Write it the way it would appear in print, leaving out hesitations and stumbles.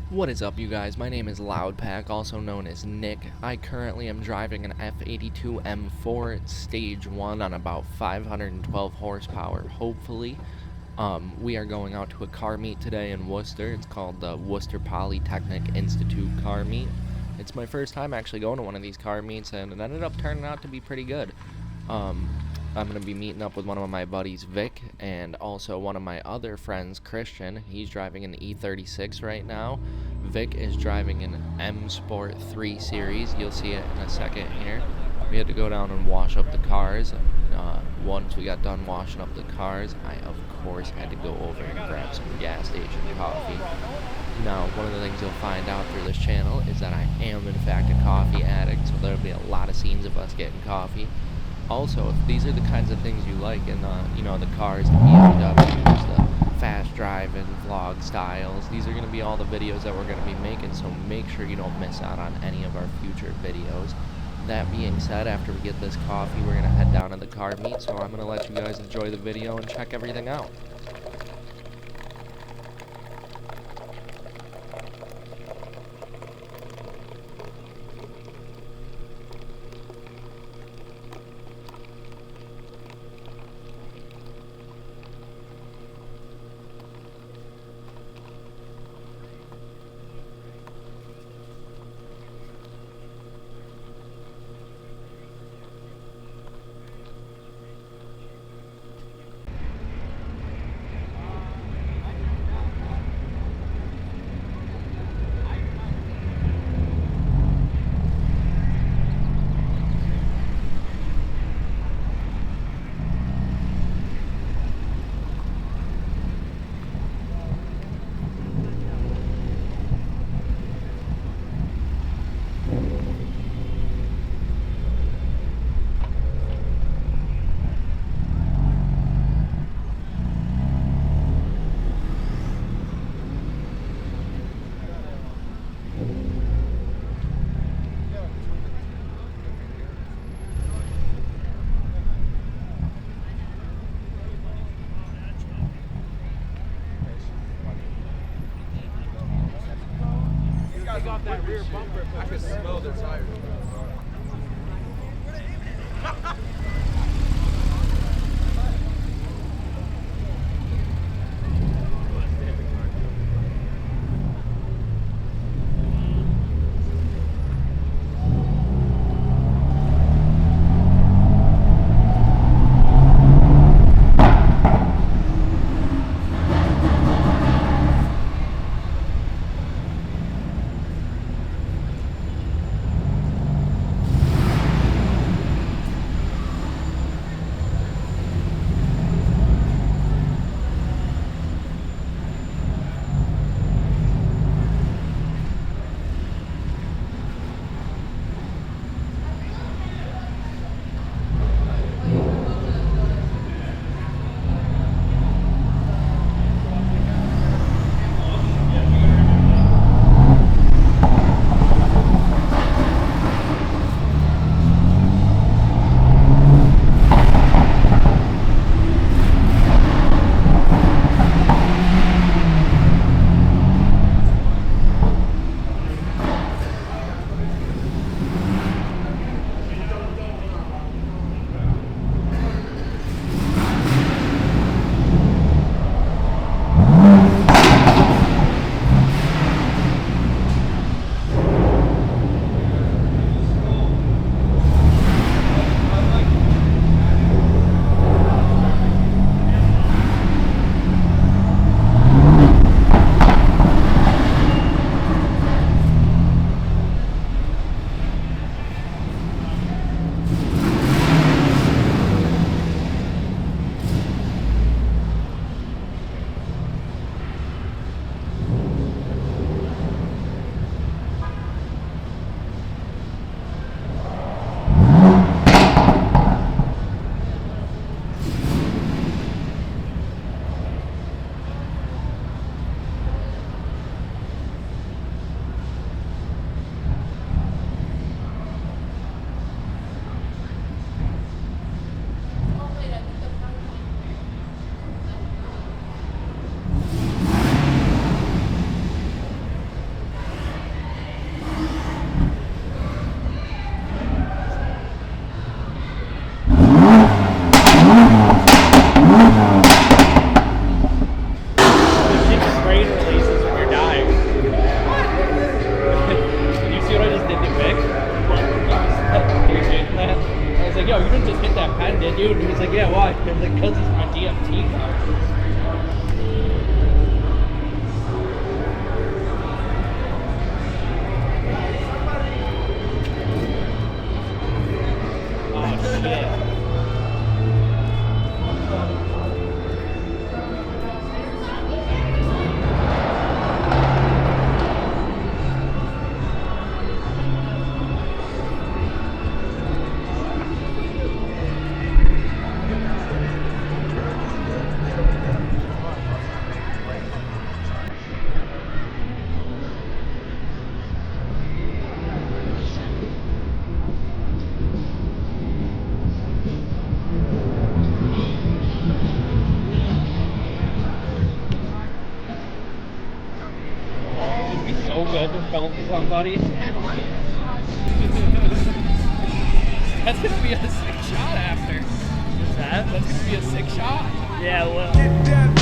What is up, you guys? My name is Loudpack, also known as Nick. I currently am driving an F82 M4 Stage 1 on about 512 horsepower, hopefully. We are going out to a car meet today in Worcester. It's called the Worcester Polytechnic Institute car meet. It's my first time actually going to one of these car meets, and it ended up turning out to be pretty good. I'm going to be meeting up with one of my buddies, Vic, and also one of my other friends, Christian. He's driving an E36 right now. Vic is driving an M Sport 3 Series. You'll see it in a second here. We had to go down and wash up the cars. Once we got done washing up the cars, I, of course, had to go over and grab some gas station coffee. Now, one of the things you'll find out through this channel is that I am, in fact, a coffee addict, so there'll be a lot of scenes of us getting coffee. Also, if these are the kinds of things you like in the cars, the BMWs, the fast driving vlog styles, these are going to be all the videos that we're going to be making, so make sure you don't miss out on any of our future videos. That being said, after we get this coffee, we're going to head down to the car meet, so I'm going to let you guys enjoy the video and check everything out. Off that rear bumper, I can smell the tires. dude, and he was like, yeah, why? Because it's my DMT car. Oh, shit. It'd be so good to film somebody. That's gonna be a sick shot after. What's that? That's gonna be a sick shot. Yeah, well.